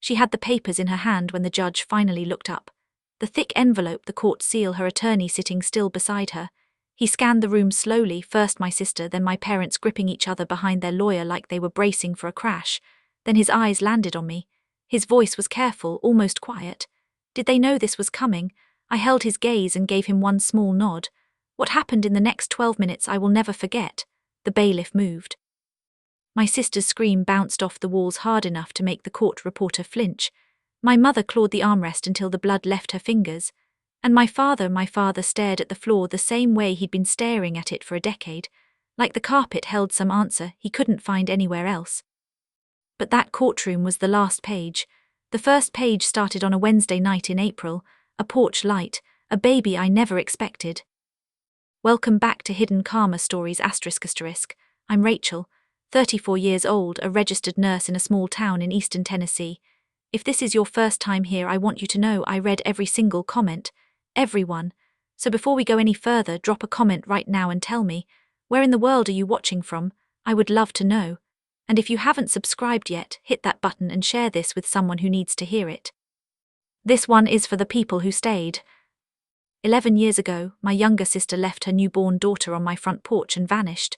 She had the papers in her hand when the judge finally looked up. The thick envelope, the court seal, her attorney sitting still beside her. He scanned the room slowly, first my sister, then my parents gripping each other behind their lawyer like they were bracing for a crash. Then his eyes landed on me. His voice was careful, almost quiet. Did they know this was coming? I held his gaze and gave him one small nod. What happened in the next 12 minutes I will never forget. The bailiff moved. My sister's scream bounced off the walls hard enough to make the court reporter flinch. My mother clawed the armrest until the blood left her fingers. And my father stared at the floor the same way he'd been staring at it for a decade. Like the carpet held some answer he couldn't find anywhere else. But that courtroom was the last page. The first page started on a Wednesday night in April, a porch light, a baby I never expected. Welcome back to Hidden Karma Stories ***. I'm Rachel, 34 years old, a registered nurse in a small town in eastern Tennessee. If this is your first time here, I want you to know I read every single comment, everyone. So before we go any further, drop a comment right now and tell me, where in the world are you watching from? I would love to know. And if you haven't subscribed yet, hit that button and share this with someone who needs to hear it. This one is for the people who stayed. 11 years ago, my younger sister left her newborn daughter on my front porch and vanished.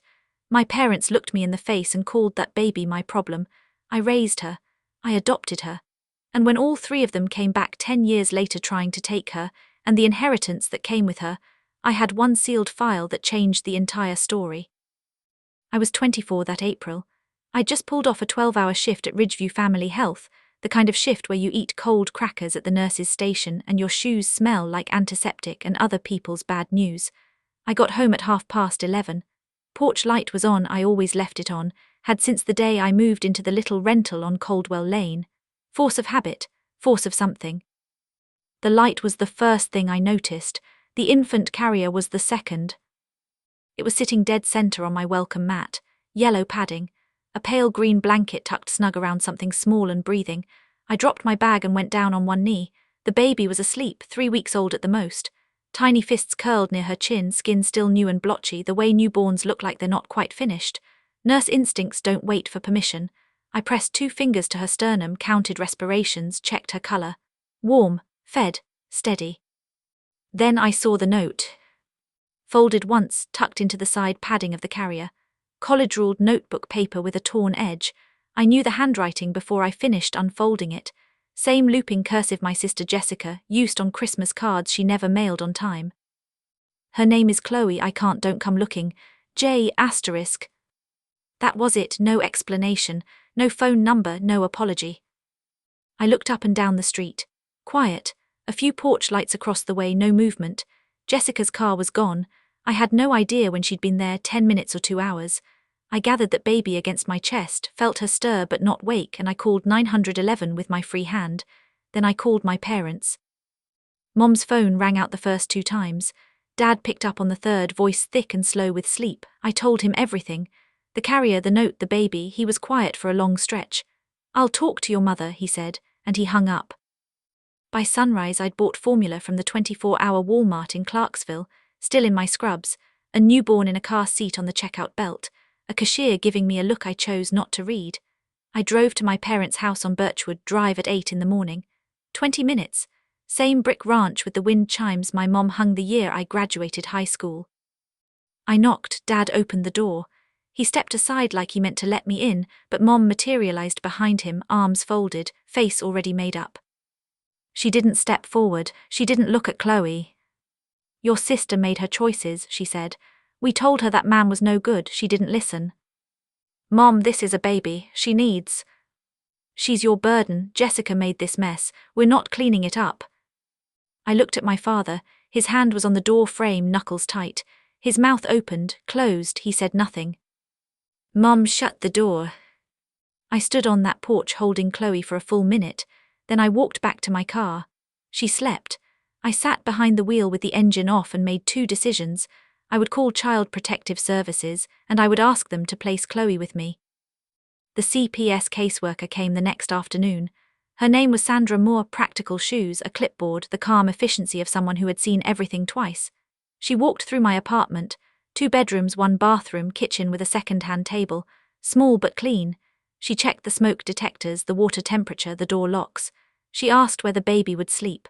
My parents looked me in the face and called that baby my problem. I raised her. I adopted her. And when all three of them came back 10 years later trying to take her, and the inheritance that came with her, I had one sealed file that changed the entire story. I was 24 that April. I'd just pulled off a 12-hour shift at Ridgeview Family Health, the kind of shift where you eat cold crackers at the nurse's station and your shoes smell like antiseptic and other people's bad news. I got home at 11:30. Porch light was on, I always left it on, had since the day I moved into the little rental on Coldwell Lane. Force of habit, force of something. The light was the first thing I noticed, the infant carrier was the second. It was sitting dead center on my welcome mat, yellow padding, a pale green blanket tucked snug around something small and breathing. I dropped my bag and went down on one knee. The baby was asleep, 3 weeks old at the most. Tiny fists curled near her chin, skin still new and blotchy, the way newborns look like they're not quite finished. Nurse instincts don't wait for permission. I pressed 2 fingers to her sternum, counted respirations, checked her color. Warm, fed, steady. Then I saw the note. Folded once, tucked into the side padding of the carrier. College-ruled notebook paper with a torn edge. I knew the handwriting before I finished unfolding it. Same looping cursive my sister Jessica used on Christmas cards she never mailed on time. Her name is Chloe, don't come looking. J***. That was it, no explanation, no phone number, no apology. I looked up and down the street. Quiet. A few porch lights across the way, no movement. Jessica's car was gone. I had no idea when she'd been there 10 minutes or 2 hours. I gathered that baby against my chest, felt her stir but not wake, and I called 911 with my free hand. Then I called my parents. Mom's phone rang out the first 2 times. Dad picked up on the third, voice thick and slow with sleep. I told him everything. The carrier, the note, the baby. He was quiet for a long stretch. "I'll talk to your mother," he said, and he hung up. By sunrise I'd bought formula from the 24-hour Walmart in Clarksville, still in my scrubs, a newborn in a car seat on the checkout belt, a cashier giving me a look I chose not to read. I drove to my parents' house on Birchwood Drive at 8 in the morning. 20 minutes. Same brick ranch with the wind chimes my mom hung the year I graduated high school. I knocked. Dad opened the door. He stepped aside like he meant to let me in, but Mom materialized behind him, arms folded, face already made up. She didn't step forward. She didn't look at Chloe. "Your sister made her choices," she said. "We told her that man was no good. She didn't listen." "Mom, this is a baby. She needs." "She's your burden. Jessica made this mess. We're not cleaning it up." I looked at my father. His hand was on the door frame, knuckles tight. His mouth opened, closed. He said nothing. Mom shut the door. I stood on that porch holding Chloe for a full minute. Then I walked back to my car. She slept. I sat behind the wheel with the engine off and made 2 decisions. I would call Child Protective Services, and I would ask them to place Chloe with me. The CPS caseworker came the next afternoon. Her name was Sandra Moore, practical shoes, a clipboard, the calm efficiency of someone who had seen everything twice. She walked through my apartment, 2 bedrooms, 1 bathroom, kitchen with a second-hand table, small but clean. She checked the smoke detectors, the water temperature, the door locks. She asked where the baby would sleep.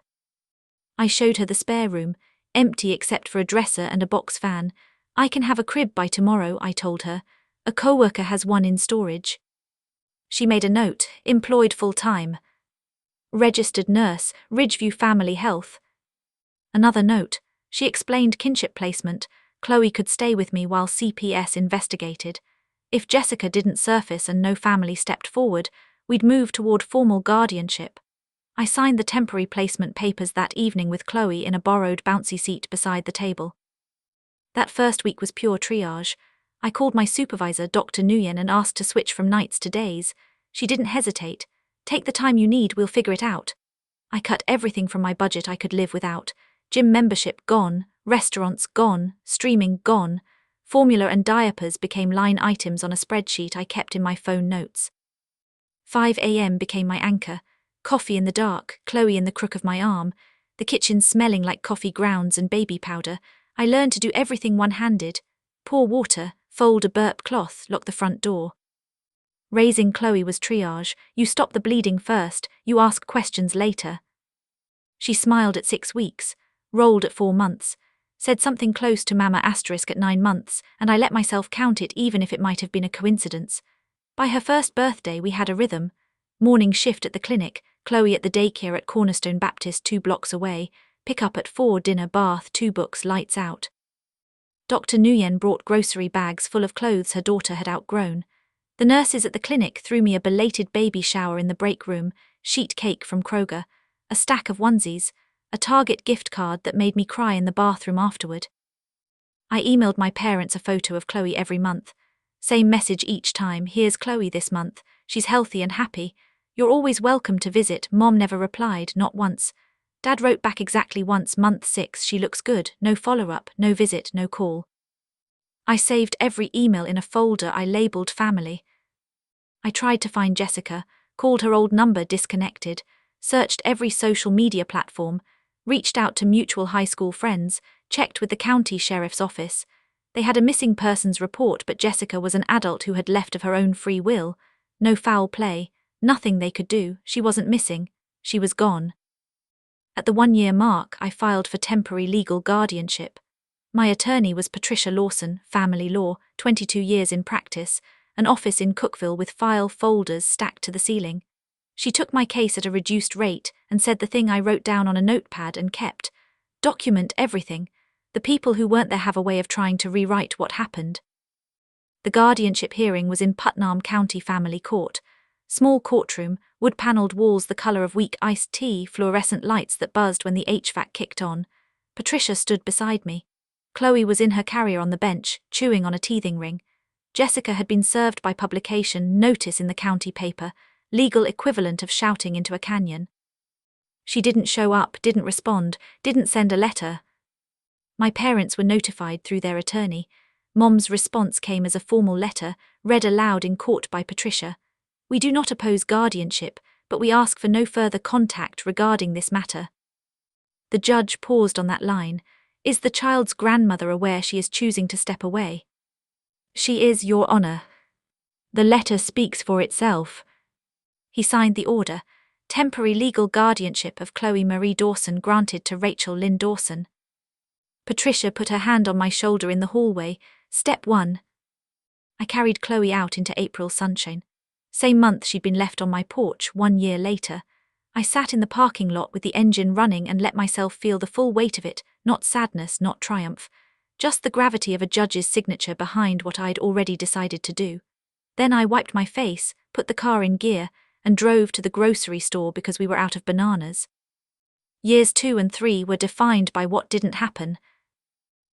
I showed her the spare room, empty except for a dresser and a box fan. I can have a crib by tomorrow, I told her. A coworker has one in storage. She made a note, employed full-time. Registered nurse, Ridgeview Family Health. Another note, she explained kinship placement. Chloe could stay with me while CPS investigated. If Jessica didn't surface and no family stepped forward, we'd move toward formal guardianship. I signed the temporary placement papers that evening with Chloe in a borrowed bouncy seat beside the table. That first week was pure triage. I called my supervisor, Dr. Nguyen, and asked to switch from nights to days. She didn't hesitate. Take the time you need, we'll figure it out. I cut everything from my budget I could live without. Gym membership gone, restaurants gone, streaming gone. Formula and diapers became line items on a spreadsheet I kept in my phone notes. 5 a.m. became my anchor. Coffee in the dark, Chloe in the crook of my arm, the kitchen smelling like coffee grounds and baby powder. I learned to do everything one-handed. Pour water, fold a burp cloth, lock the front door. Raising Chloe was triage. You stop the bleeding first, you ask questions later. She smiled at 6 weeks, rolled at 4 months, said something close to Mama * at 9 months, and I let myself count it even if it might have been a coincidence. By her first birthday we had a rhythm. Morning shift at the clinic, Chloe at the daycare at Cornerstone Baptist 2 blocks away, pick up at 4, dinner, bath, 2 books, lights out. Dr. Nguyen brought grocery bags full of clothes her daughter had outgrown. The nurses at the clinic threw me a belated baby shower in the break room, sheet cake from Kroger, a stack of onesies, a Target gift card that made me cry in the bathroom afterward. I emailed my parents a photo of Chloe every month. Same message each time, here's Chloe this month, she's healthy and happy. You're always welcome to visit. Mom never replied, not once. Dad wrote back exactly once, month 6, she looks good, no follow-up, no visit, no call. I saved every email in a folder I labeled family. I tried to find Jessica, called her old number disconnected, searched every social media platform, reached out to mutual high school friends, checked with the county sheriff's office. They had a missing persons report, but Jessica was an adult who had left of her own free will. No foul play, nothing they could do, she wasn't missing, she was gone. At the 1-year mark, I filed for temporary legal guardianship. My attorney was Patricia Lawson, family law, 22 years in practice, an office in Cookville with file folders stacked to the ceiling. She took my case at a reduced rate and said the thing I wrote down on a notepad and kept. Document everything. The people who weren't there have a way of trying to rewrite what happened. The guardianship hearing was in Putnam County Family Court. Small courtroom, wood-paneled walls the color of weak iced tea, fluorescent lights that buzzed when the HVAC kicked on. Patricia stood beside me. Chloe was in her carrier on the bench, chewing on a teething ring. Jessica had been served by publication, notice in the county paper, legal equivalent of shouting into a canyon. She didn't show up, didn't respond, didn't send a letter. My parents were notified through their attorney. Mom's response came as a formal letter, read aloud in court by Patricia. We do not oppose guardianship, but we ask for no further contact regarding this matter. The judge paused on that line. Is the child's grandmother aware she is choosing to step away? She is, Your Honor. The letter speaks for itself. He signed the order. Temporary legal guardianship of Chloe Marie Dawson granted to Rachel Lynn Dawson. Patricia put her hand on my shoulder in the hallway. Step 1. I carried Chloe out into April sunshine. Same month she'd been left on my porch, 1 year later. I sat in the parking lot with the engine running and let myself feel the full weight of it, not sadness, not triumph, just the gravity of a judge's signature behind what I'd already decided to do. Then I wiped my face, put the car in gear, and drove to the grocery store because we were out of bananas. Years 2 and 3 were defined by what didn't happen.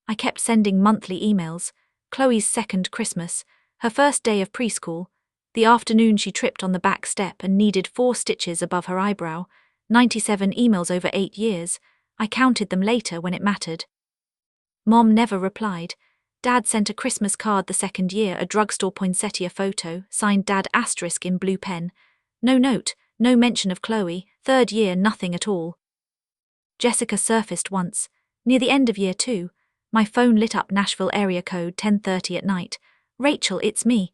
I kept sending monthly emails. Chloe's second Christmas, her first day of preschool, the afternoon she tripped on the back step and needed 4 stitches above her eyebrow, 97 emails over 8 years. I counted them later when it mattered. Mom never replied. Dad sent a Christmas card the second year, a drugstore poinsettia photo, signed Dad * in blue pen. No note, no mention of Chloe. Third year, nothing at all. Jessica surfaced once. Near the end of year 2, my phone lit up Nashville area code 10:30 at night. Rachel, it's me.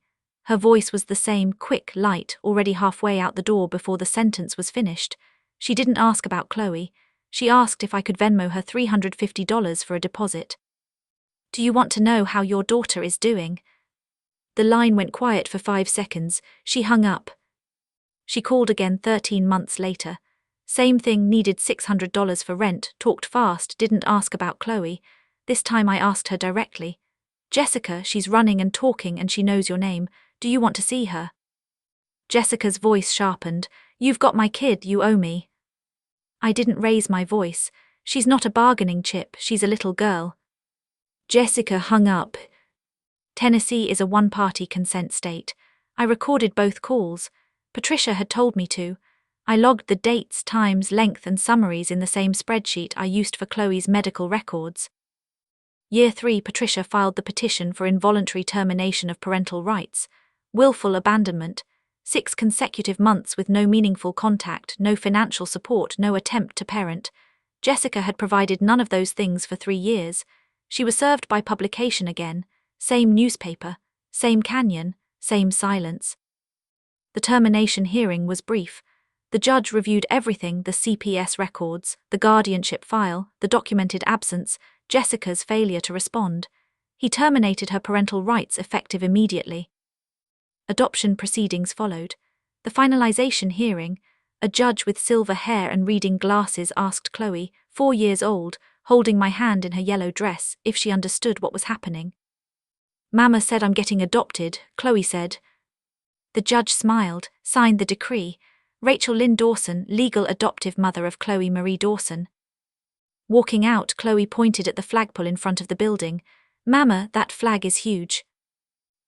Her voice was the same, quick, light, already halfway out the door before the sentence was finished. She didn't ask about Chloe. She asked if I could Venmo her $350 for a deposit. Do you want to know how your daughter is doing? The line went quiet for 5 seconds. She hung up. She called again 13 months later. Same thing, needed $600 for rent, talked fast, didn't ask about Chloe. This time I asked her directly. Jessica, she's running and talking and she knows your name. Do you want to see her? Jessica's voice sharpened. You've got my kid, you owe me. I didn't raise my voice. She's not a bargaining chip, she's a little girl. Jessica hung up. Tennessee is a one-party consent state. I recorded both calls. Patricia had told me to. I logged the dates, times, length and summaries in the same spreadsheet I used for Chloe's medical records. Year 3, Patricia filed the petition for involuntary termination of parental rights. Willful abandonment. 6 consecutive months with no meaningful contact, no financial support, no attempt to parent. Jessica had provided none of those things for 3 years. She was served by publication again. Same newspaper, same canyon, same silence. The termination hearing was brief. The judge reviewed everything, the CPS records, the guardianship file, the documented absence, Jessica's failure to respond. He terminated her parental rights effective immediately. Adoption proceedings followed. The finalization hearing, a judge with silver hair and reading glasses asked Chloe, 4 years old, holding my hand in her yellow dress, if she understood what was happening. Mama said I'm getting adopted, Chloe said. The judge smiled, signed the decree. Rachel Lynn Dawson, legal adoptive mother of Chloe Marie Dawson. Walking out, Chloe pointed at the flagpole in front of the building. Mama, that flag is huge.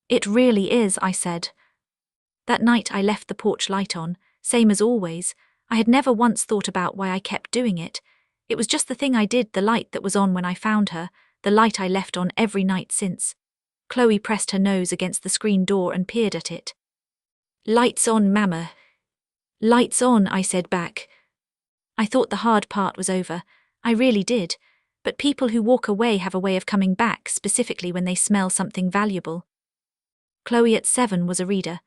It really is, I said. That night I left the porch light on, same as always. I had never once thought about why I kept doing it. It was just the thing I did, the light that was on when I found her, the light I left on every night since. Chloe pressed her nose against the screen door and peered at it. Lights on, Mama. Lights on, I said back. I thought the hard part was over. I really did. But people who walk away have a way of coming back, specifically when they smell something valuable. Chloe at 7 was a reader.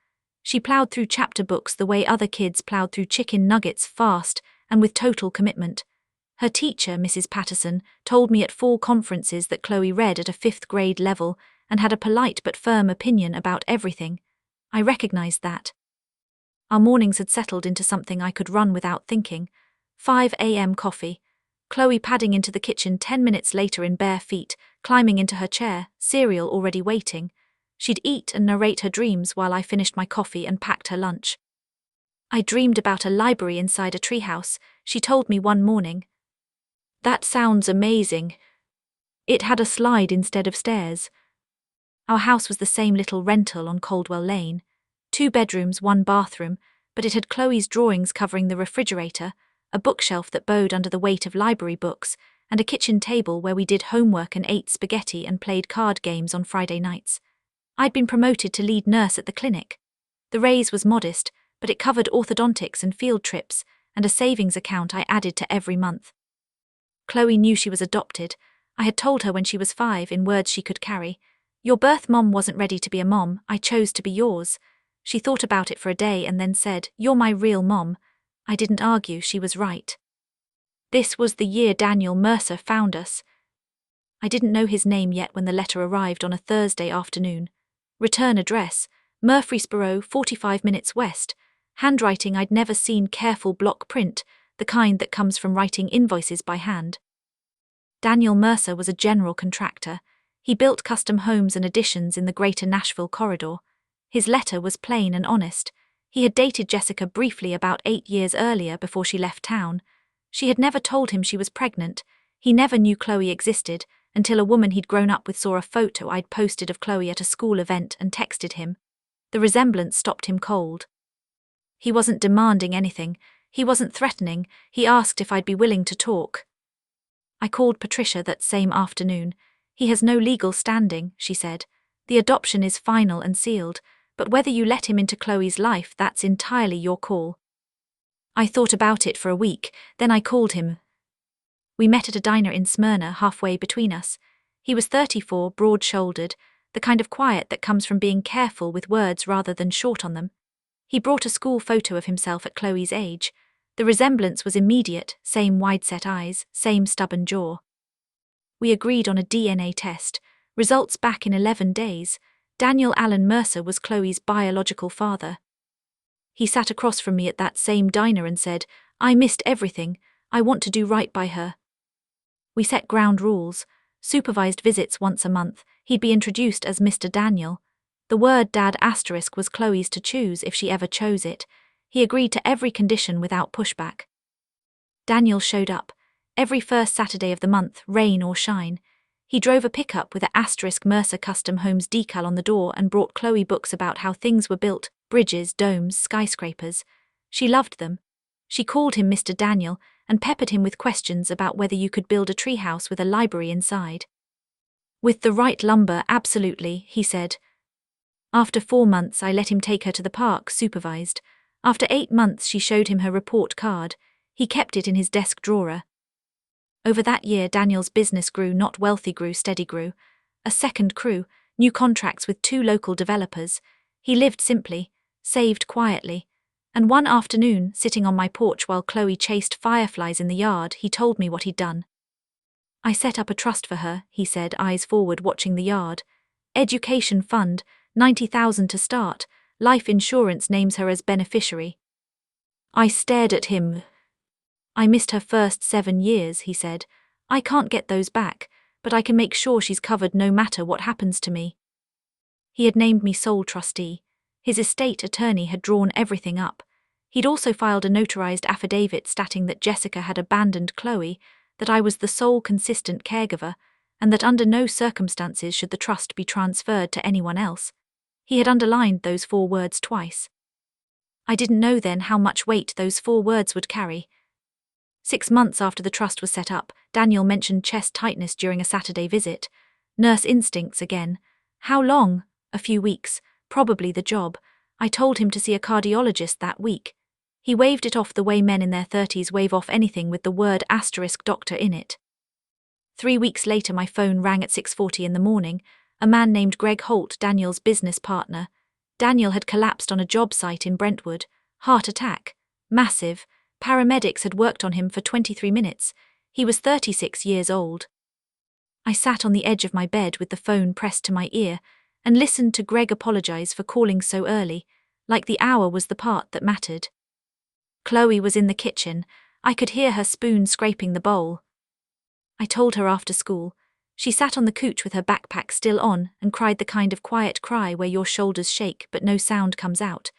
She plowed through chapter books the way other kids plowed through chicken nuggets, fast and with total commitment. Her teacher, Mrs. Patterson, told me at fall conferences that Chloe read at a 5th grade level and had a polite but firm opinion about everything. I recognized that. Our mornings had settled into something I could run without thinking. 5 a.m. coffee. Chloe padding into the kitchen 10 minutes later in bare feet, climbing into her chair, cereal already waiting. She'd eat and narrate her dreams while I finished my coffee and packed her lunch. I dreamed about a library inside a treehouse, she told me one morning. That sounds amazing. It had a slide instead of stairs. Our house was the same little rental on Caldwell Lane. 2 bedrooms, 1 bathroom, but it had Chloe's drawings covering the refrigerator, a bookshelf that bowed under the weight of library books, and a kitchen table where we did homework and ate spaghetti and played card games on Friday nights. I'd been promoted to lead nurse at the clinic. The raise was modest, but it covered orthodontics and field trips, and a savings account I added to every month. Chloe knew she was adopted. I had told her when she was 5 in words she could carry. Your birth mom wasn't ready to be a mom, I chose to be yours. She thought about it for a day and then said, You're my real mom. I didn't argue, she was right. This was the year Daniel Mercer found us. I didn't know his name yet when the letter arrived on a Thursday afternoon. Return address, Murfreesboro, 45 minutes west. Handwriting I'd never seen, careful block print, the kind that comes from writing invoices by hand. Daniel Mercer was a general contractor. He built custom homes and additions in the greater Nashville corridor. His letter was plain and honest. He had dated Jessica briefly about 8 years earlier before she left town. She had never told him she was pregnant. He never knew Chloe existed until a woman he'd grown up with saw a photo I'd posted of Chloe at a school event and texted him. The resemblance stopped him cold. He wasn't demanding anything. He wasn't threatening. He asked if I'd be willing to talk. I called Patricia that same afternoon. He has no legal standing, she said. The adoption is final and sealed, but whether you let him into Chloe's life, that's entirely your call. I thought about it for a week, then I called him. We met at a diner in Smyrna, halfway between us. He was 34, broad-shouldered. the kind of quiet that comes from being careful with words rather than short on them. He brought a school photo of himself at Chloe's age. The resemblance was immediate, same wide-set eyes, same stubborn jaw. We agreed on a DNA test, results back in 11 days. Daniel Allen Mercer was Chloe's biological father. He sat across from me at that same diner and said, "I missed everything, I want to do right by her." We set ground rules, supervised visits once a month. He'd be introduced as Mr. Daniel. The word Dad * was Chloe's to choose if she ever chose it. He agreed to every condition without pushback. Daniel showed up, every first Saturday of the month, rain or shine. He drove a pickup with a * Mercer Custom Homes decal on the door and brought Chloe books about how things were built, bridges, domes, skyscrapers. She loved them. She called him Mr. Daniel and peppered him with questions about whether you could build a treehouse with a library inside. "With the right lumber, absolutely," he said. After 4 months, I let him take her to the park, supervised. After 8 months, she showed him her report card. He kept it in his desk drawer. Over that year, Daniel's business grew, not wealthy grew, steady grew. A second crew, new contracts with 2 local developers. He lived simply, saved quietly. And one afternoon, sitting on my porch while Chloe chased fireflies in the yard, he told me what he'd done. "I set up a trust for her," he said, eyes forward watching the yard. "Education fund, 90,000 to start. Life insurance names her as beneficiary." I stared at him. "I missed her first 7 years," he said. "I can't get those back, but I can make sure she's covered no matter what happens to me." He had named me sole trustee. His estate attorney had drawn everything up. He'd also filed a notarized affidavit stating that Jessica had abandoned Chloe, that I was the sole consistent caregiver, and that under no circumstances should the trust be transferred to anyone else. He had underlined those 4 words twice. I didn't know then how much weight those 4 words would carry. 6 months after the trust was set up, Daniel mentioned chest tightness during a Saturday visit. Nurse instincts again. How long? A few weeks. Probably the job. I told him to see a cardiologist that week. He waved it off the way men in their 30s wave off anything with the word * doctor in it. 3 weeks later, my phone rang at 6:40 in the morning. A man named Greg Holt, Daniel's business partner. Daniel had collapsed on a job site in Brentwood. Heart attack. Massive. Paramedics had worked on him for 23 minutes. He was 36 years old. I sat on the edge of my bed with the phone pressed to my ear and listened to Greg apologize for calling so early, like the hour was the part that mattered. Chloe was in the kitchen. I could hear her spoon scraping the bowl. I told her after school. She sat on the couch with her backpack still on and cried the kind of quiet cry where your shoulders shake but no sound comes out.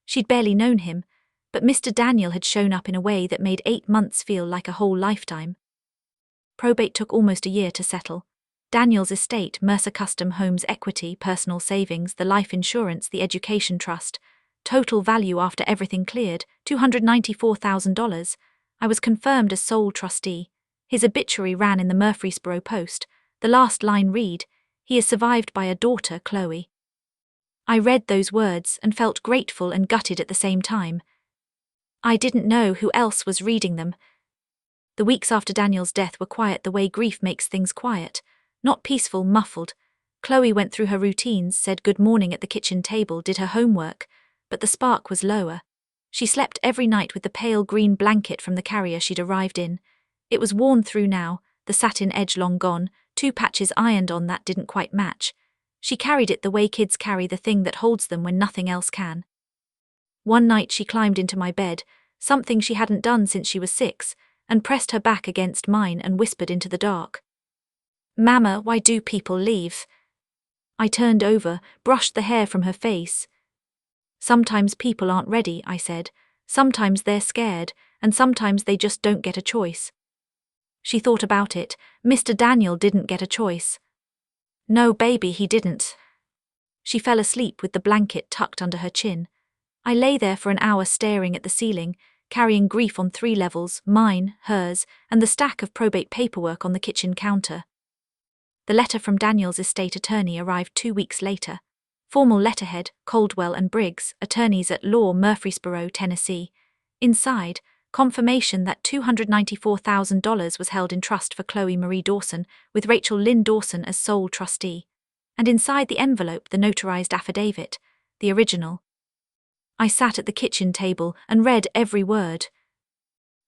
She'd barely known him, but Mr. Daniel had shown up in a way that made 8 months feel like a whole lifetime. Probate took almost a year to settle. Daniel's estate, Mercer Custom Homes equity, personal savings, the life insurance, the education trust. Total value after everything cleared, $294,000. I was confirmed as sole trustee. His obituary ran in the Murfreesboro Post. The last line read, "He is survived by a daughter, Chloe." I read those words and felt grateful and gutted at the same time. I didn't know who else was reading them. The weeks after Daniel's death were quiet the way grief makes things quiet. Not peaceful, muffled. Chloe went through her routines, said good morning at the kitchen table, did her homework, but the spark was lower. She slept every night with the pale green blanket from the carrier she'd arrived in. It was worn through now, the satin edge long gone, 2 patches ironed on that didn't quite match. She carried it the way kids carry the thing that holds them when nothing else can. One night she climbed into my bed, something she hadn't done since she was 6, and pressed her back against mine and whispered into the dark. "Mama, why do people leave?" I turned over, brushed the hair from her face. "Sometimes people aren't ready," I said. "Sometimes they're scared, and sometimes they just don't get a choice." She thought about it. Mr. Daniel didn't get a choice. "No, baby, he didn't." She fell asleep with the blanket tucked under her chin. I lay there for an hour staring at the ceiling, carrying grief on 3 levels, mine, hers, and the stack of probate paperwork on the kitchen counter. The letter from Daniel's estate attorney arrived 2 weeks later. Formal letterhead, Caldwell and Briggs, attorneys at law, Murfreesboro, Tennessee. Inside, confirmation that $294,000 was held in trust for Chloe Marie Dawson, with Rachel Lynn Dawson as sole trustee. And inside the envelope, the notarized affidavit, the original. I sat at the kitchen table and read every word.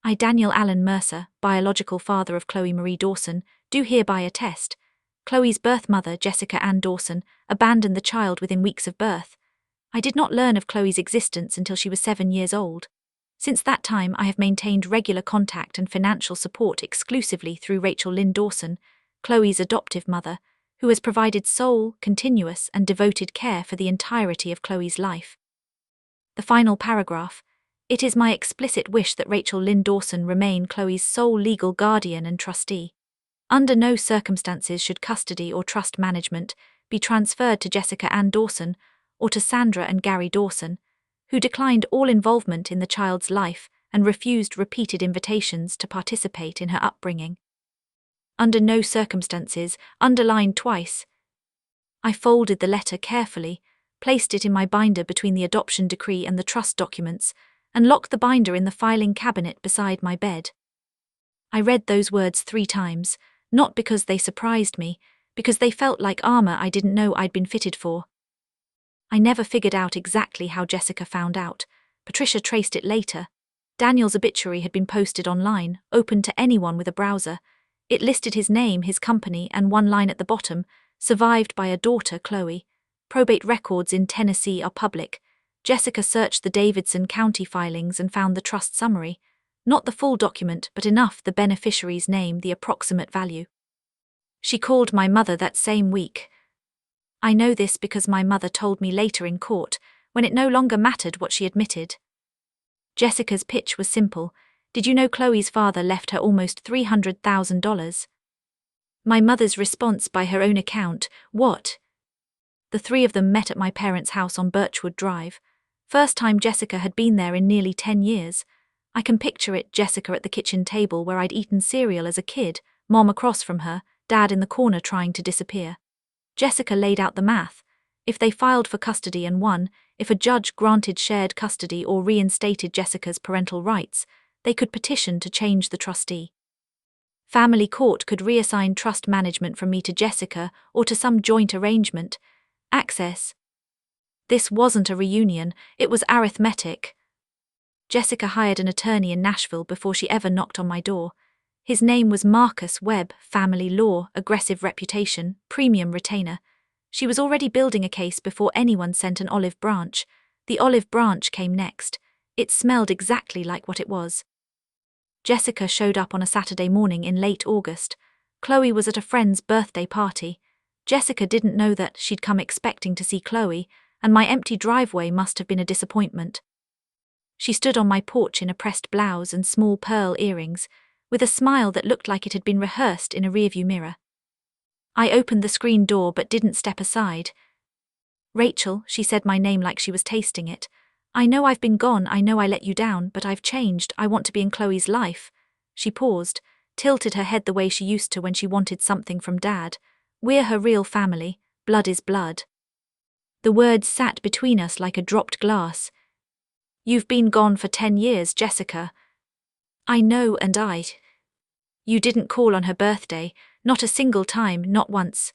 I, Daniel Allen Mercer, biological father of Chloe Marie Dawson, do hereby attest. Chloe's birth mother, Jessica Ann Dawson, abandoned the child within weeks of birth. I did not learn of Chloe's existence until she was 7 years old. Since that time, I have maintained regular contact and financial support exclusively through Rachel Lynn Dawson, Chloe's adoptive mother, who has provided sole, continuous, and devoted care for the entirety of Chloe's life. The final paragraph. It is my explicit wish that Rachel Lynn Dawson remain Chloe's sole legal guardian and trustee. Under no circumstances should custody or trust management be transferred to Jessica Ann Dawson or to Sandra and Gary Dawson, who declined all involvement in the child's life and refused repeated invitations to participate in her upbringing. Under no circumstances, underlined twice. I folded the letter carefully, placed it in my binder between the adoption decree and the trust documents, and locked the binder in the filing cabinet beside my bed. I read those words 3 times, not because they surprised me, because they felt like armor I didn't know I'd been fitted for. I never figured out exactly how Jessica found out. Patricia traced it later. Daniel's obituary had been posted online, open to anyone with a browser. It listed his name, his company, and one line at the bottom, survived by a daughter, Chloe. Probate records in Tennessee are public. Jessica searched the Davidson County filings and found the trust summary. Not the full document, but enough, the beneficiary's name, the approximate value. She called my mother that same week. I know this because my mother told me later in court, when it no longer mattered what she admitted. Jessica's pitch was simple. Did you know Chloe's father left her almost $300,000? My mother's response by her own account, what? The 3 of them met at my parents' house on Birchwood Drive. First time Jessica had been there in nearly 10 years. I can picture it, Jessica at the kitchen table where I'd eaten cereal as a kid, Mom across from her, Dad in the corner trying to disappear. Jessica laid out the math. If they filed for custody and won, if a judge granted shared custody or reinstated Jessica's parental rights, they could petition to change the trustee. Family court could reassign trust management from me to Jessica or to some joint arrangement. Access. This wasn't a reunion, it was arithmetic. Jessica hired an attorney in Nashville before she ever knocked on my door. His name was Marcus Webb, family law, aggressive reputation, premium retainer. She was already building a case before anyone sent an olive branch. The olive branch came next. It smelled exactly like what it was. Jessica showed up on a Saturday morning in late August. Chloe was at a friend's birthday party. Jessica didn't know that she'd come expecting to see Chloe, and my empty driveway must have been a disappointment. She stood on my porch in a pressed blouse and small pearl earrings, with a smile that looked like it had been rehearsed in a rearview mirror. I opened the screen door but didn't step aside. Rachel, she said my name like she was tasting it. I know I've been gone, I know I let you down, but I've changed, I want to be in Chloe's life. She paused, tilted her head the way she used to when she wanted something from Dad. We're her real family, blood is blood. The words sat between us like a dropped glass. You've been gone for 10 years, Jessica. I know, and You didn't call on her birthday, not a single time, not once.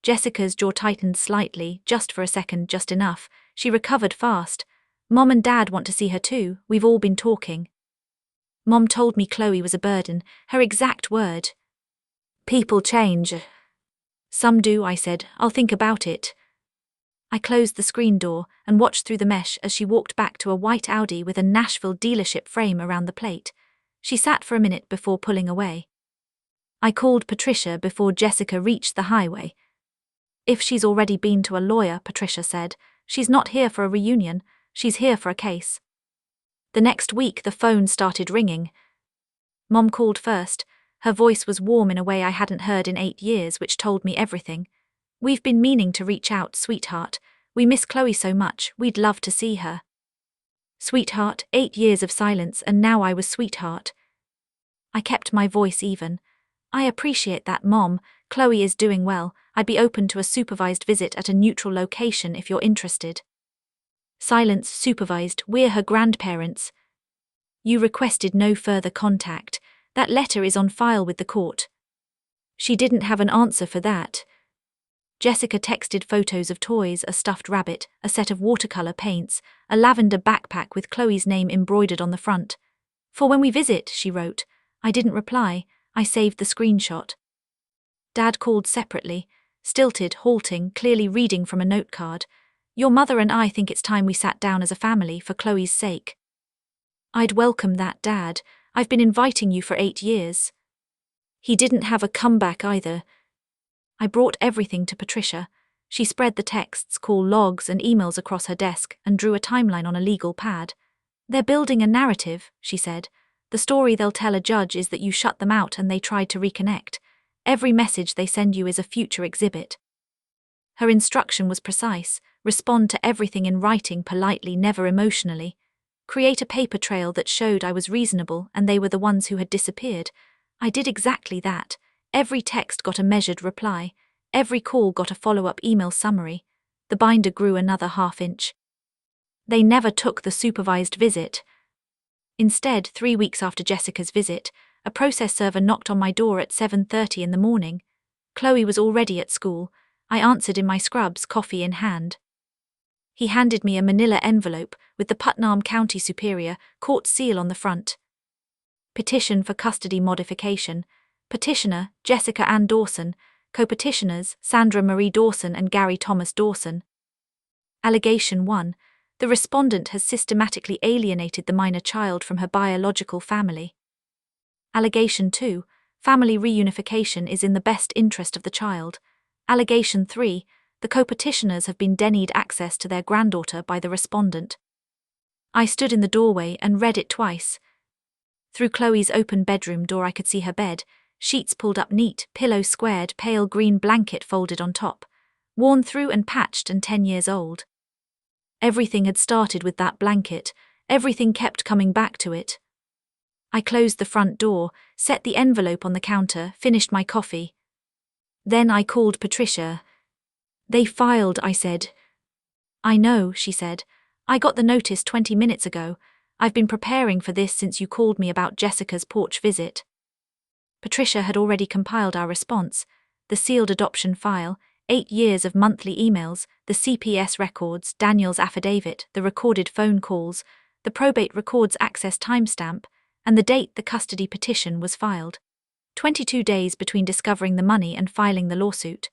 Jessica's jaw tightened slightly, just for a second, just enough. She recovered fast. Mom and Dad want to see her too, we've all been talking. Mom told me Chloe was a burden, her exact word. People change. Some do, I said, I'll think about it. I closed the screen door and watched through the mesh as she walked back to a white Audi with a Nashville dealership frame around the plate. She sat for a minute before pulling away. I called Patricia before Jessica reached the highway. If she's already been to a lawyer, Patricia said, she's not here for a reunion, she's here for a case. The next week the phone started ringing. Mom called first. Her voice was warm in a way I hadn't heard in 8 years, which told me everything. We've been meaning to reach out, sweetheart. We miss Chloe so much, we'd love to see her. Sweetheart, 8 years of silence, and now I was sweetheart. I kept my voice even. I appreciate that, Mom. Chloe is doing well. I'd be open to a supervised visit at a neutral location if you're interested. Silence, supervised, we're her grandparents. You requested no further contact. That letter is on file with the court. She didn't have an answer for that. Jessica texted photos of toys, a stuffed rabbit, a set of watercolor paints, a lavender backpack with Chloe's name embroidered on the front. "For when we visit," she wrote. I didn't reply. I saved the screenshot. Dad called separately, stilted, halting, clearly reading from a note card. "Your mother and I think it's time we sat down as a family for Chloe's sake." "I'd welcome that, Dad. I've been inviting you for 8 years. He didn't have a comeback either. I brought everything to Patricia. She spread the texts, call logs, and emails across her desk and drew a timeline on a legal pad. "They're building a narrative," she said. "The story they'll tell a judge is that you shut them out and they tried to reconnect. Every message they send you is a future exhibit." Her instruction was precise: respond to everything in writing politely, never emotionally. Create a paper trail that showed I was reasonable and they were the ones who had disappeared. I did exactly that. Every text got a measured reply. Every call got a follow-up email summary. The binder grew another half-inch. They never took the supervised visit. Instead, 3 weeks after Jessica's visit, a process server knocked on my door at 7:30 in the morning. Chloe was already at school. I answered in my scrubs, coffee in hand. He handed me a manila envelope with the Putnam County Superior Court seal on the front. Petition for custody modification. Petitioner, Jessica Ann Dawson. Co-petitioners, Sandra Marie Dawson and Gary Thomas Dawson. Allegation 1. The respondent has systematically alienated the minor child from her biological family. Allegation 2. Family reunification is in the best interest of the child. Allegation 3. The co-petitioners have been denied access to their granddaughter by the respondent. I stood in the doorway and read it twice. Through Chloe's open bedroom door I could see her bed, sheets pulled up neat, pillow squared, pale green blanket folded on top, worn through and patched and 10 years old. Everything had started with that blanket, everything kept coming back to it. I closed the front door, set the envelope on the counter, finished my coffee. Then I called Patricia. "They filed," I said. "I know," she said. "I got the notice 20 minutes ago. I've been preparing for this since you called me about Jessica's Porch visit." Patricia had already compiled our response: the sealed adoption file, 8 years of monthly emails, the CPS records, Daniel's affidavit, the recorded phone calls, the probate records access timestamp, and the date the custody petition was filed. 22 days between discovering the money and filing the lawsuit.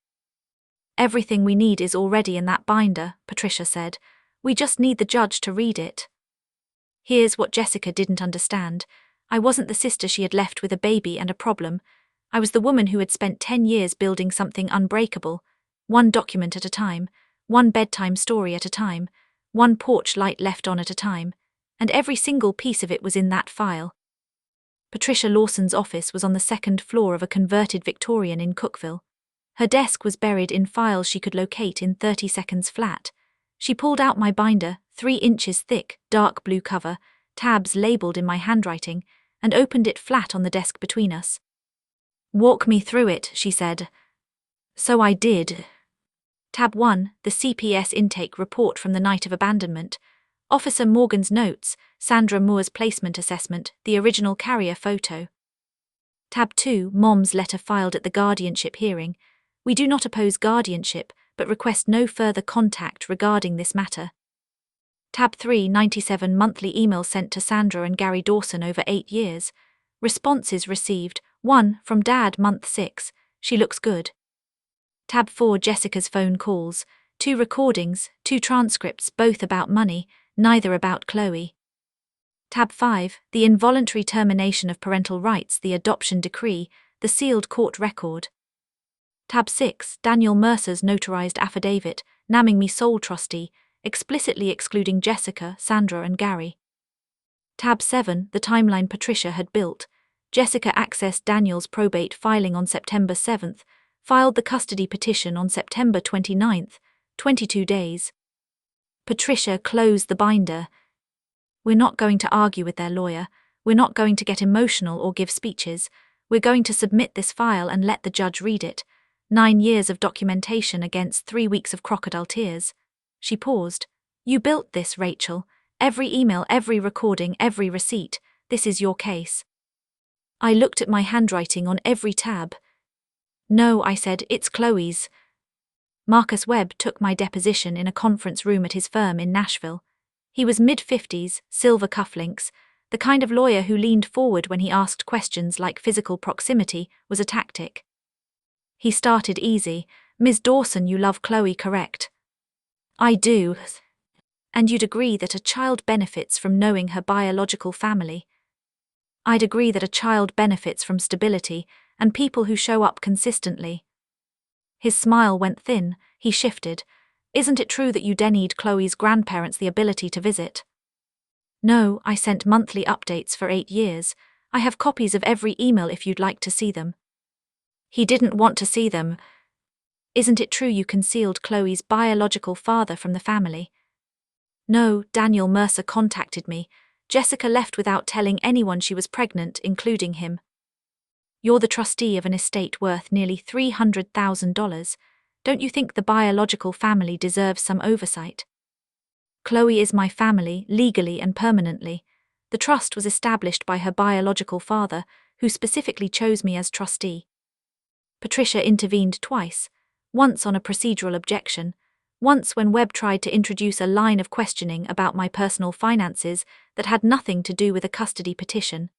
"Everything we need is already in that binder," Patricia said. "We just need the judge to read it." Here's what Jessica didn't understand. I wasn't the sister she had left with a baby and a problem. I was the woman who had spent 10 years building something unbreakable, one document at a time, one bedtime story at a time, one porch light left on at a time, and every single piece of it was in that file. Patricia Lawson's office was on the 2nd floor of a converted Victorian in Cookville. Her desk was buried in files she could locate in 30 seconds flat. She pulled out my binder, 3 inches thick, dark blue cover, tabs labeled in my handwriting, and opened it flat on the desk between us. "Walk me through it," she said. So I did. Tab 1, the CPS intake report from the night of abandonment. Officer Morgan's notes, Sandra Moore's placement assessment, the original carrier photo. Tab 2, Mom's letter filed at the guardianship hearing. We do not oppose guardianship, but request no further contact regarding this matter. Tab 3, 97 monthly emails sent to Sandra and Gary Dawson over 8 years. Responses received: 1, from Dad, month 6, she looks good. Tab 4, Jessica's phone calls, 2 recordings, 2 transcripts, both about money, neither about Chloe. Tab 5, the involuntary termination of parental rights, the adoption decree, the sealed court record. Tab 6, Daniel Mercer's notarized affidavit, naming me sole trustee, explicitly excluding Jessica, Sandra and Gary. Tab 7, the timeline Patricia had built. Jessica accessed Daniel's probate filing on September 7th, filed the custody petition on September 29th, 22 days. Patricia closed the binder. We're not going to argue with their lawyer. We're not going to get emotional or give speeches. We're going to submit this file and let the judge read it. 9 years of documentation against 3 weeks of crocodile tears. She paused. You built this, Rachel. Every email, every recording, every receipt. This is your case. I looked at my handwriting on every tab. No, I said, it's Chloe's. Marcus Webb took my deposition in a conference room at his firm in Nashville. He was mid-50s, silver cufflinks. The kind of lawyer who leaned forward when he asked questions like physical proximity was a tactic. He started easy. "Ms. Dawson, you love Chloe, correct?" "I do." "And you'd agree that a child benefits from knowing her biological family?" "I'd agree that a child benefits from stability and people who show up consistently." His smile went thin. He shifted. "Isn't it true that you denied Chloe's grandparents the ability to visit?" "No, I sent monthly updates for 8 years. I have copies of every email if you'd like to see them." "He didn't want to see them." "Isn't it true you concealed Chloe's biological father from the family?" "No, Daniel Mercer contacted me. Jessica left without telling anyone she was pregnant, including him." "You're the trustee of an estate worth nearly $300,000. Don't you think the biological family deserves some oversight?" "Chloe is my family, legally and permanently. The trust was established by her biological father, who specifically chose me as trustee." Patricia intervened twice, once on a procedural objection, once when Webb tried to introduce a line of questioning about my personal finances that had nothing to do with a custody petition.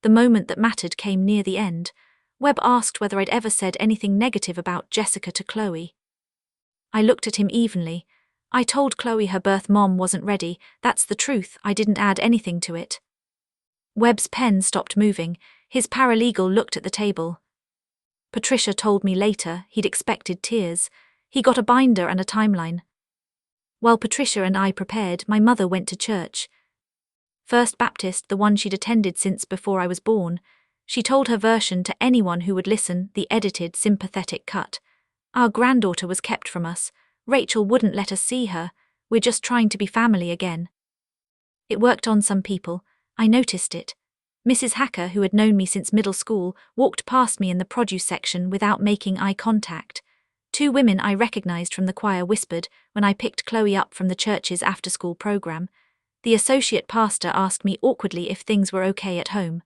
The moment that mattered came near the end. Webb asked whether I'd ever said anything negative about Jessica to Chloe. I looked at him evenly. "I told Chloe her birth mom wasn't ready. That's the truth. I didn't add anything to it." Webb's pen stopped moving. His paralegal looked at the table. "Patricia told me later he'd expected tears. He got a binder and a timeline." While Patricia and I prepared, my mother went to church. First Baptist, the one she'd attended since before I was born. She told her version to anyone who would listen, the edited, sympathetic cut. "Our granddaughter was kept from us. Rachel wouldn't let us see her. We're just trying to be family again." It worked on some people. I noticed it. Mrs. Hacker, who had known me since middle school, walked past me in the produce section without making eye contact. 2 women I recognized from the choir whispered when I picked Chloe up from the church's after-school program. The associate pastor asked me awkwardly if things were okay at home.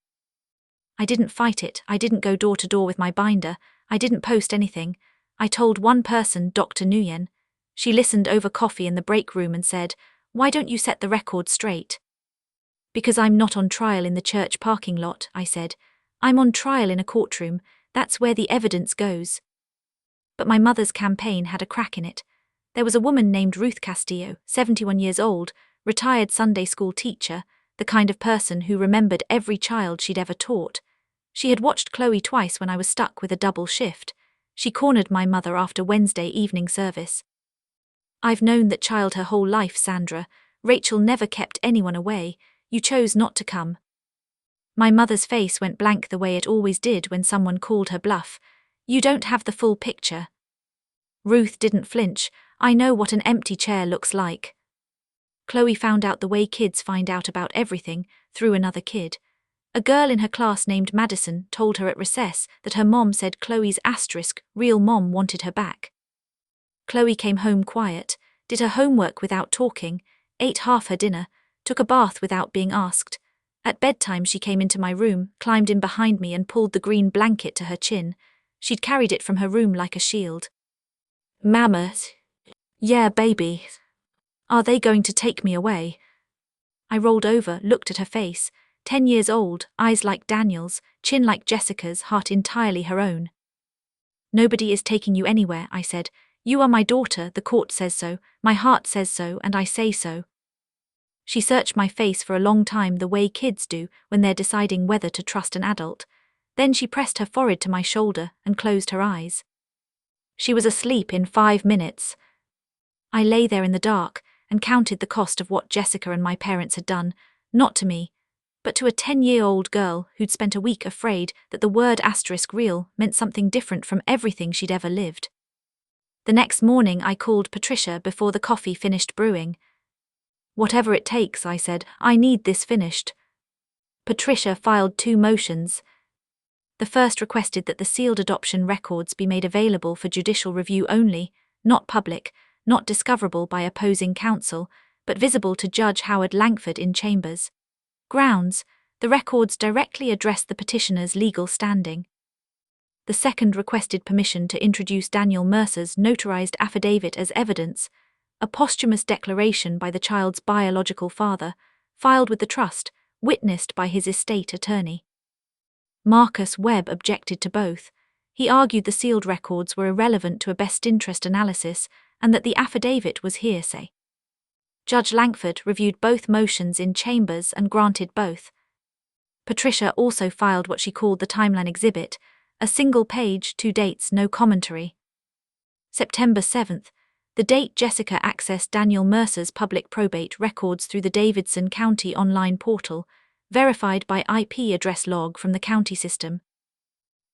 I didn't fight it. I didn't go door to door with my binder. I didn't post anything. I told one person, Dr. Nguyen. She listened over coffee in the break room and said, "Why don't you set the record straight?" "Because I'm not on trial in the church parking lot," I said. "I'm on trial in a courtroom. That's where the evidence goes." But my mother's campaign had a crack in it. There was a woman named Ruth Castillo, 71 years old, retired Sunday school teacher, the kind of person who remembered every child she'd ever taught. She had watched Chloe twice when I was stuck with a double shift. She cornered my mother after Wednesday evening service. "I've known that child her whole life, Sandra. Rachel never kept anyone away. You chose not to come." My mother's face went blank the way it always did when someone called her bluff. "You don't have the full picture." Ruth didn't flinch. "I know what an empty chair looks like." Chloe found out the way kids find out about everything, through another kid. A girl in her class named Madison told her at recess that her mom said Chloe's real mom wanted her back. Chloe came home quiet, did her homework without talking, ate half her dinner, took a bath without being asked. At bedtime she came into my room, climbed in behind me and pulled the green blanket to her chin. She'd carried it from her room like a shield. "Mama." "Yeah, baby. Are they going to take me away?" I rolled over, looked at her face. 10 years old, eyes like Daniel's, chin like Jessica's, heart entirely her own. "Nobody is taking you anywhere," I said. "You are my daughter, the court says so, my heart says so, and I say so." She searched my face for a long time the way kids do when they're deciding whether to trust an adult. Then she pressed her forehead to my shoulder and closed her eyes. She was asleep in 5 minutes. I lay there in the dark and counted the cost of what Jessica and my parents had done, not to me, but to a 10-year-old girl who'd spent a week afraid that the word *real meant something different from everything she'd ever lived. The next morning I called Patricia before the coffee finished brewing. "Whatever it takes," I said, "I need this finished." Patricia filed 2 motions. The first requested that the sealed adoption records be made available for judicial review only, not public, not discoverable by opposing counsel, but visible to Judge Howard Langford in chambers. Grounds: the records directly address the petitioner's legal standing. The second requested permission to introduce Daniel Mercer's notarized affidavit as evidence, a posthumous declaration by the child's biological father, filed with the trust, witnessed by his estate attorney. Marcus Webb objected to both. He argued the sealed records were irrelevant to a best interest analysis and that the affidavit was hearsay. Judge Langford reviewed both motions in chambers and granted both. Patricia also filed what she called the timeline exhibit, a single page, 2 dates, no commentary. September 7th, the date Jessica accessed Daniel Mercer's public probate records through the Davidson County online portal, verified by IP address log from the county system.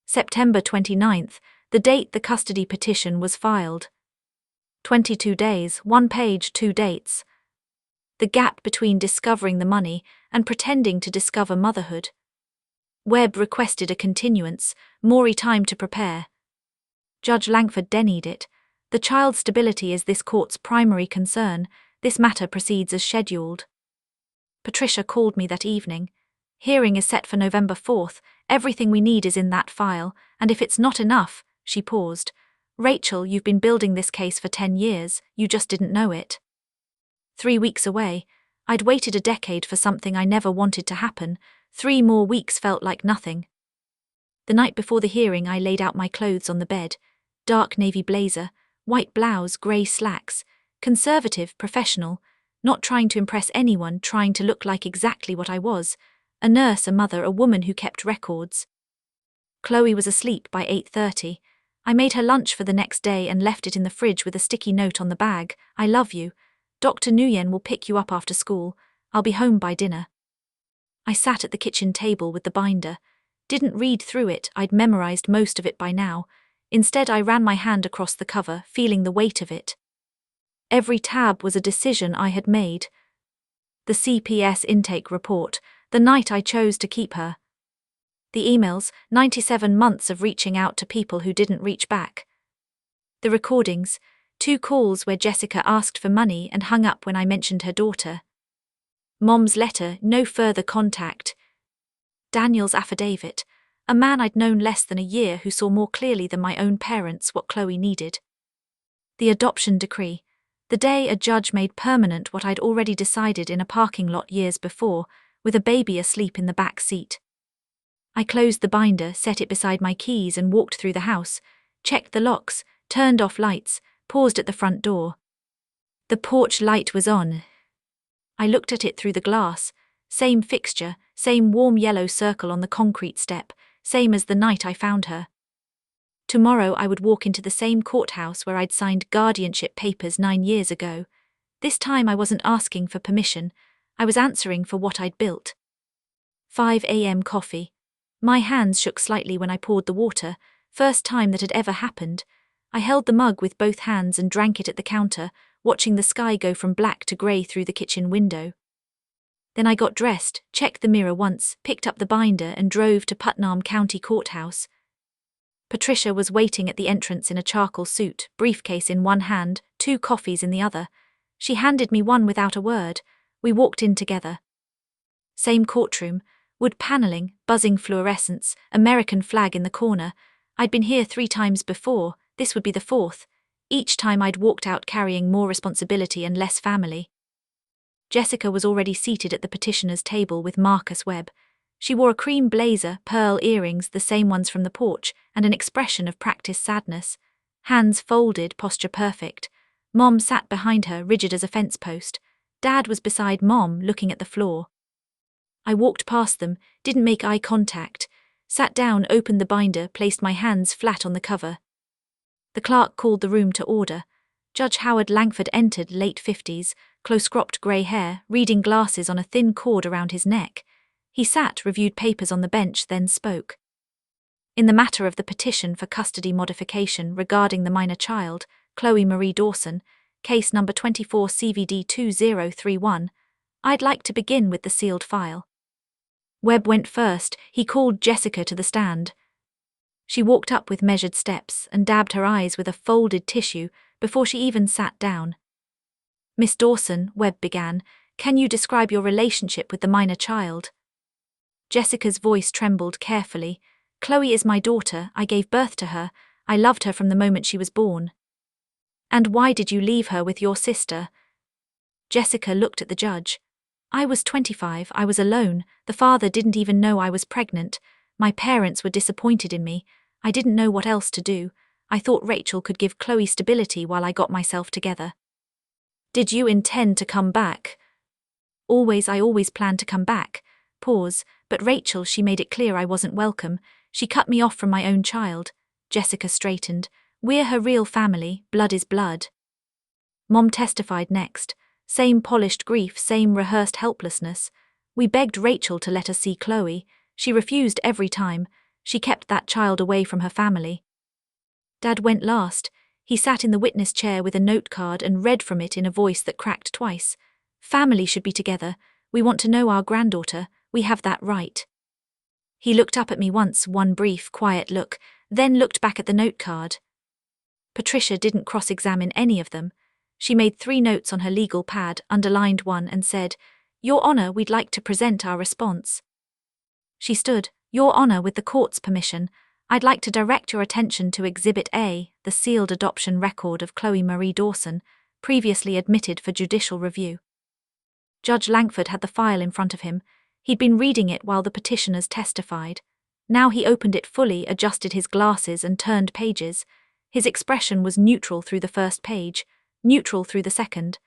September 29th, the date the custody petition was filed. 22 days, 1 page, 2 dates. The gap between discovering the money and pretending to discover motherhood. Webb requested a continuance, more time to prepare. Judge Langford denied it. The child's stability is this court's primary concern. This matter proceeds as scheduled. Patricia called me that evening. Hearing is set for November 4th. Everything we need is in that file, and if it's not enough, she paused. Rachel, you've been building this case for 10 years, you just didn't know it. 3 weeks away. I'd waited a decade for something I never wanted to happen. 3 more weeks felt like nothing. The night before the hearing, I laid out my clothes on the bed. Dark navy blazer, white blouse, grey slacks. Conservative, professional, not trying to impress anyone, trying to look like exactly what I was. A nurse, a mother, a woman who kept records. Chloe was asleep by 8:30. I made her lunch for the next day and left it in the fridge with a sticky note on the bag. I love you. Dr. Nguyen will pick you up after school. I'll be home by dinner. I sat at the kitchen table with the binder. Didn't read through it, I'd memorized most of it by now. Instead, I ran my hand across the cover, feeling the weight of it. Every tab was a decision I had made. The CPS intake report, the night I chose to keep her. The emails, 97 months of reaching out to people who didn't reach back. The recordings, 2 calls where Jessica asked for money and hung up when I mentioned her daughter. Mom's letter, no further contact. Daniel's affidavit, a man I'd known less than a year who saw more clearly than my own parents what Chloe needed. The adoption decree, the day a judge made permanent what I'd already decided in a parking lot years before, with a baby asleep in the back seat. I closed the binder, set it beside my keys and walked through the house, checked the locks, turned off lights, paused at the front door. The porch light was on. I looked at it through the glass, same fixture, same warm yellow circle on the concrete step, same as the night I found her. Tomorrow I would walk into the same courthouse where I'd signed guardianship papers 9 years ago. This time I wasn't asking for permission, I was answering for what I'd built. 5 a.m. coffee. My hands shook slightly when I poured the water, first time that had ever happened. I held the mug with both hands and drank it at the counter, watching the sky go from black to grey through the kitchen window. Then I got dressed, checked the mirror once, picked up the binder and drove to Putnam County Courthouse. Patricia was waiting at the entrance in a charcoal suit, briefcase in one hand, 2 coffees in the other. She handed me one without a word. We walked in together. Same courtroom, wood paneling, buzzing fluorescents, American flag in the corner. I'd been here 3 times before, this would be the 4th. Each time I'd walked out carrying more responsibility and less family. Jessica was already seated at the petitioner's table with Marcus Webb. She wore a cream blazer, pearl earrings, the same ones from the porch, and an expression of practiced sadness. Hands folded, posture perfect. Mom sat behind her, rigid as a fence post. Dad was beside Mom, looking at the floor. I walked past them, didn't make eye contact, sat down, opened the binder, placed my hands flat on the cover. The clerk called the room to order. Judge Howard Langford entered, late 50s, close-cropped grey hair, reading glasses on a thin cord around his neck. He sat, reviewed papers on the bench, then spoke. In the matter of the petition for custody modification regarding the minor child, Chloe Marie Dawson, case number 24 CVD 2031, I'd like to begin with the sealed file. Webb went first. He called Jessica to the stand. She walked up with measured steps and dabbed her eyes with a folded tissue before she even sat down. Miss Dawson, Webb began, can you describe your relationship with the minor child? Jessica's voice trembled carefully. Chloe is my daughter, I gave birth to her, I loved her from the moment she was born. And why did you leave her with your sister? Jessica looked at the judge. I was 25, I was alone, the father didn't even know I was pregnant, my parents were disappointed in me, I didn't know what else to do, I thought Rachel could give Chloe stability while I got myself together. Did you intend to come back? I always planned to come back. Pause, but Rachel, she made it clear I wasn't welcome, she cut me off from my own child. Jessica straightened. We're her real family, blood is blood. Mom testified next. Same polished grief, same rehearsed helplessness. We begged Rachel to let us see Chloe. She refused every time. She kept that child away from her family. Dad went last. He sat in the witness chair with a note card and read from it in a voice that cracked twice. Family should be together. We want to know our granddaughter. We have that right. He looked up at me once, one brief, quiet look, then looked back at the note card. Patricia didn't cross-examine any of them. She made 3 notes on her legal pad, underlined one and said, Your Honor, we'd like to present our response. She stood, Your Honor, with the court's permission, I'd like to direct your attention to Exhibit A, the sealed adoption record of Chloe Marie Dawson, previously admitted for judicial review. Judge Langford had the file in front of him. He'd been reading it while the petitioners testified. Now he opened it fully, adjusted his glasses and turned pages. His expression was neutral through the first page, neutral through the second.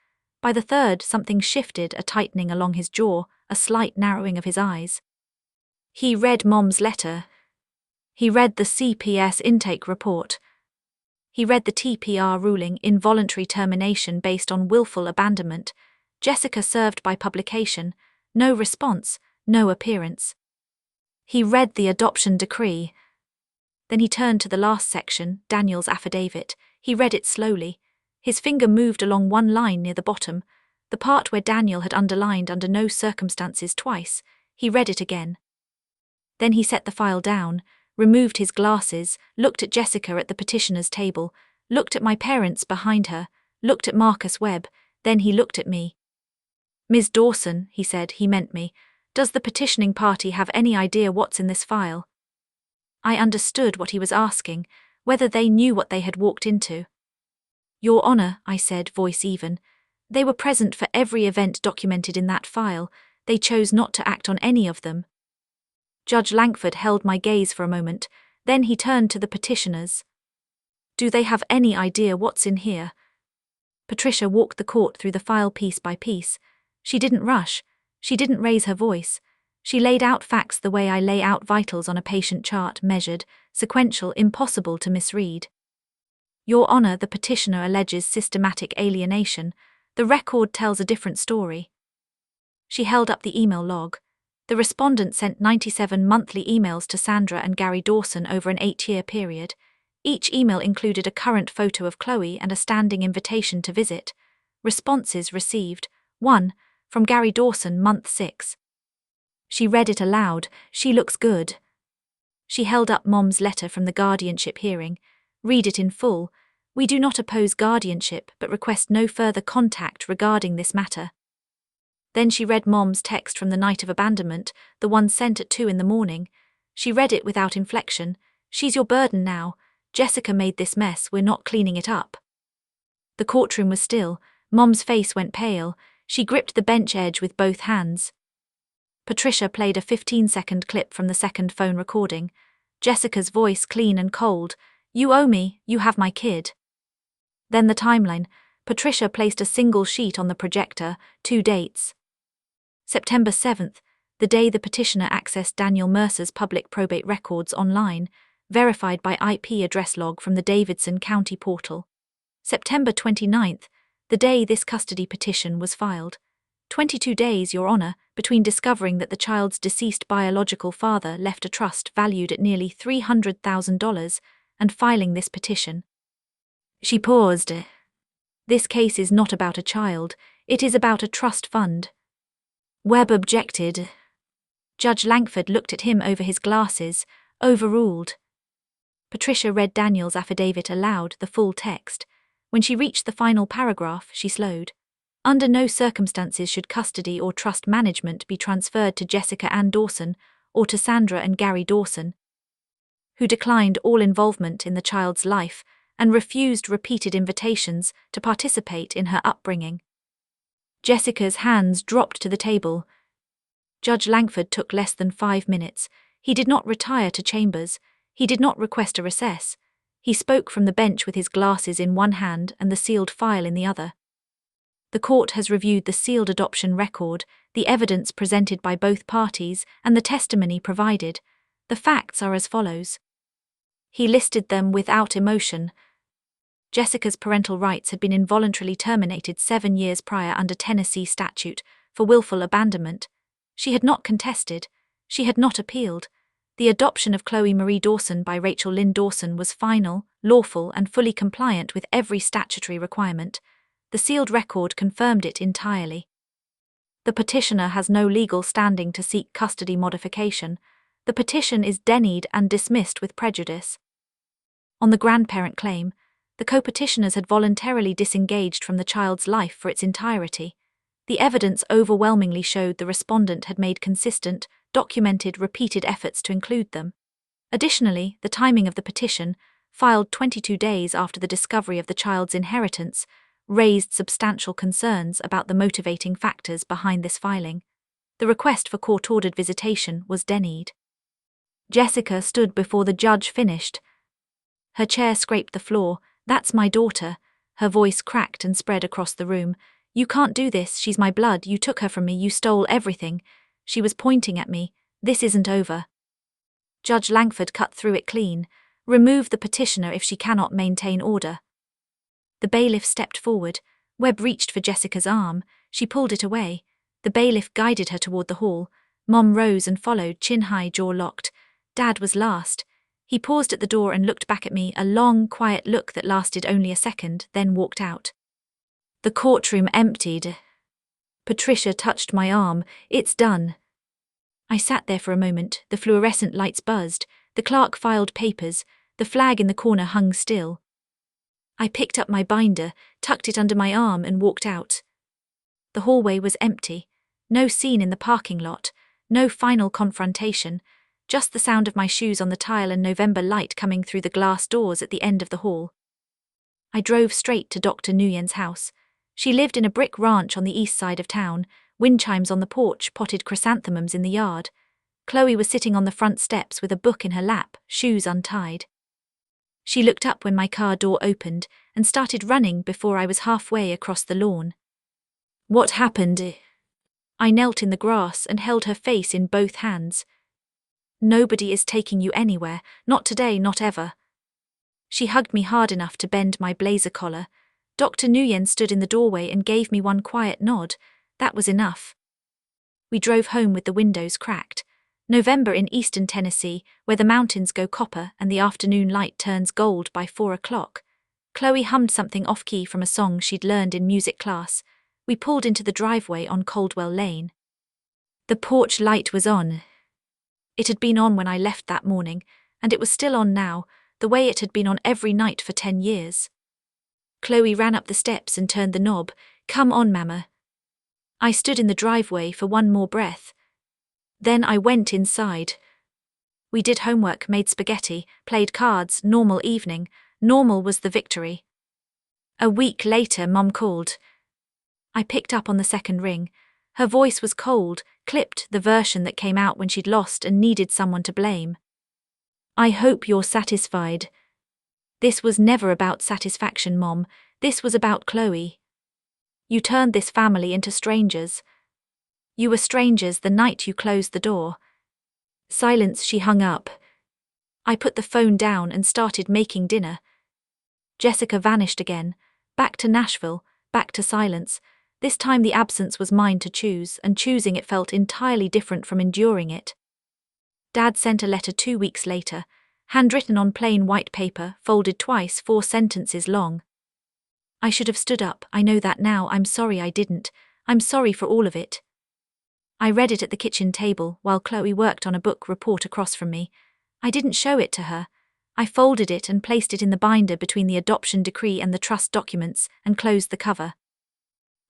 By the third, something shifted, a tightening along his jaw, a slight narrowing of his eyes. He read Mom's letter. He read the CPS intake report. He read the TPR ruling, involuntary termination based on willful abandonment. Jessica served by publication. No response, no appearance. He read the adoption decree. Then he turned to the last section, Daniel's affidavit. He read it slowly. His finger moved along one line near the bottom, the part where Daniel had underlined under no circumstances twice. He read it again. Then he set the file down, removed his glasses, looked at Jessica at the petitioner's table, looked at my parents behind her, looked at Marcus Webb, then he looked at me. Ms. Dawson, he said, he meant me, does the petitioning party have any idea what's in this file? I understood what he was asking, whether they knew what they had walked into. Your Honor, I said, voice even, they were present for every event documented in that file, they chose not to act on any of them. Judge Langford held my gaze for a moment, then he turned to the petitioners. Do they have any idea what's in here? Patricia walked the court through the file piece by piece. She didn't rush. She didn't raise her voice. She laid out facts the way I lay out vitals on a patient chart, measured, sequential, impossible to misread. Your Honor, the petitioner alleges systematic alienation. The record tells a different story. She held up the email log. The respondent sent 97 monthly emails to Sandra and Gary Dawson over an 8-year period. Each email included a current photo of Chloe and a standing invitation to visit. Responses received. 1. From Gary Dawson, month 6. She read it aloud. She looks good. She held up Mom's letter from the guardianship hearing. Read it in full. We do not oppose guardianship but request no further contact regarding this matter. Then she read Mom's text from the night of abandonment, the one sent at 2 in the morning. She read it without inflection. She's your burden now. Jessica made this mess, we're not cleaning it up. The courtroom was still. Mom's face went pale. She gripped the bench edge with both hands. Patricia played a 15-second clip from the second phone recording. Jessica's voice clean and cold. You owe me, you have my kid. Then the timeline. Patricia placed a single sheet on the projector, 2 dates. September 7th, the day the petitioner accessed Daniel Mercer's public probate records online, verified by IP address log from the Davidson County portal. September 29th, the day this custody petition was filed. 22 days, Your Honor, between discovering that the child's deceased biological father left a trust valued at nearly $300,000 and filing this petition. She paused. This case is not about a child, it is about a trust fund. Webb objected. Judge Langford looked at him over his glasses, overruled. Patricia read Daniel's affidavit aloud, the full text. When she reached the final paragraph, she slowed. Under no circumstances should custody or trust management be transferred to Jessica Ann Dawson or to Sandra and Gary Dawson. who declined all involvement in the child's life and refused repeated invitations to participate in her upbringing. Jessica's hands dropped to the table. Judge Langford took less than 5 minutes. He did not retire to chambers. He did not request a recess. He spoke from the bench with his glasses in one hand and the sealed file in the other. The court has reviewed the sealed adoption record, the evidence presented by both parties, and the testimony provided. The facts are as follows. He listed them without emotion. Jessica's parental rights had been involuntarily terminated 7 years prior under Tennessee statute for willful abandonment. She had not contested. She had not appealed. The adoption of Chloe Marie Dawson by Rachel Lynn Dawson was final, lawful, and fully compliant with every statutory requirement. The sealed record confirmed it entirely. The petitioner has no legal standing to seek custody modification. The petition is denied and dismissed with prejudice. On the grandparent claim, the co-petitioners had voluntarily disengaged from the child's life for its entirety. The evidence overwhelmingly showed the respondent had made consistent, documented, repeated efforts to include them. Additionally, the timing of the petition, filed 22 days after the discovery of the child's inheritance, raised substantial concerns about the motivating factors behind this filing. The request for court-ordered visitation was denied. Jessica stood before the judge finished. Her chair scraped the floor. "That's my daughter." Her voice cracked and spread across the room. "You can't do this, she's my blood, you took her from me, you stole everything." She was pointing at me. "This isn't over." Judge Langford cut through it clean. "Remove the petitioner if she cannot maintain order." The bailiff stepped forward. Webb reached for Jessica's arm. She pulled it away. The bailiff guided her toward the hall. Mom rose and followed, chin high, jaw locked. Dad was last. He paused at the door and looked back at me, a long, quiet look that lasted only a second, then walked out. The courtroom emptied. Patricia touched my arm. "It's done." I sat there for a moment. The fluorescent lights buzzed. The clerk filed papers. The flag in the corner hung still. I picked up my binder, tucked it under my arm, and walked out. The hallway was empty. No scene in the parking lot. No final confrontation. Just the sound of my shoes on the tile and November light coming through the glass doors at the end of the hall. I drove straight to Dr. Nguyen's house. She lived in a brick ranch on the east side of town, wind chimes on the porch, potted chrysanthemums in the yard. Chloe was sitting on the front steps with a book in her lap, shoes untied. She looked up when my car door opened and started running before I was halfway across the lawn. "What happened?" I knelt in the grass and held her face in both hands. "Nobody is taking you anywhere, not today, not ever." She hugged me hard enough to bend my blazer collar. Dr. Nguyen stood in the doorway and gave me one quiet nod. That was enough. We drove home with the windows cracked. November in eastern Tennessee, where the mountains go copper and the afternoon light turns gold by 4 o'clock. Chloe hummed something off-key from a song she'd learned in music class. We pulled into the driveway on Caldwell Lane. The porch light was on. It had been on when I left that morning, and it was still on now, the way it had been on every night for 10 years. Chloe ran up the steps and turned the knob. "Come on, Mama." I stood in the driveway for one more breath. Then I went inside. We did homework, made spaghetti, played cards, normal evening. Normal was the victory. A week later, Mum called. I picked up on the second ring. Her voice was cold, clipped, the version that came out when she'd lost and needed someone to blame. "I hope you're satisfied." "This was never about satisfaction, Mom. This was about Chloe. You turned this family into strangers. You were strangers the night you closed the door." Silence. She hung up. I put the phone down and started making dinner. Jessica vanished again. Back to Nashville, back to silence. This time the absence was mine to choose, and choosing it felt entirely different from enduring it. Dad sent a letter 2 weeks later, handwritten on plain white paper, folded twice, 4 sentences long. "I should have stood up, I know that now, I'm sorry I didn't. I'm sorry for all of it." I read it at the kitchen table while Chloe worked on a book report across from me. I didn't show it to her. I folded it and placed it in the binder between the adoption decree and the trust documents and closed the cover.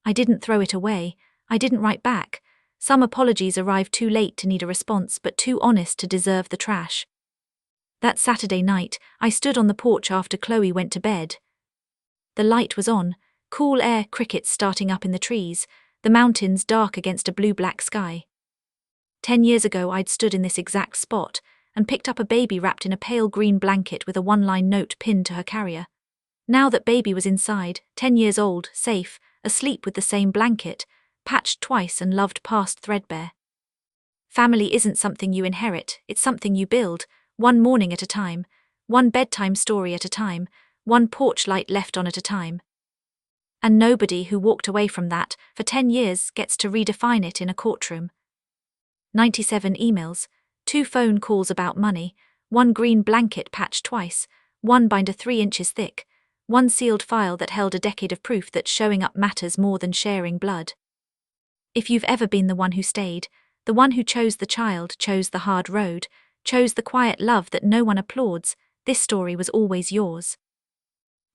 I didn't throw it away. I didn't write back. Some apologies arrived too late to need a response, but too honest to deserve the trash. That Saturday night, I stood on the porch after Chloe went to bed. The light was on, cool air, crickets starting up in the trees, the mountains dark against a blue-black sky. 10 years ago I'd stood in this exact spot and picked up a baby wrapped in a pale green blanket with a one-line note pinned to her carrier. Now that baby was inside, 10 years old, safe, asleep with the same blanket, patched twice and loved past threadbare. Family isn't something you inherit, it's something you build, one morning at a time, one bedtime story at a time, one porch light left on at a time. And nobody who walked away from that for 10 years gets to redefine it in a courtroom. 97 emails, 2 phone calls about money, 1 green blanket patched twice, 1 binder 3 inches thick, 1 sealed file that held a decade of proof that showing up matters more than sharing blood. If you've ever been the one who stayed, the one who chose the child, chose the hard road, chose the quiet love that no one applauds, this story was always yours.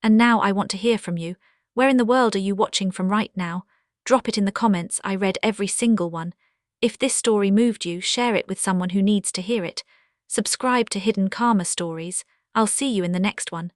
And now I want to hear from you. Where in the world are you watching from right now? Drop it in the comments, I read every single one. If this story moved you, share it with someone who needs to hear it. Subscribe to Hidden Karma Stories. I'll see you in the next one.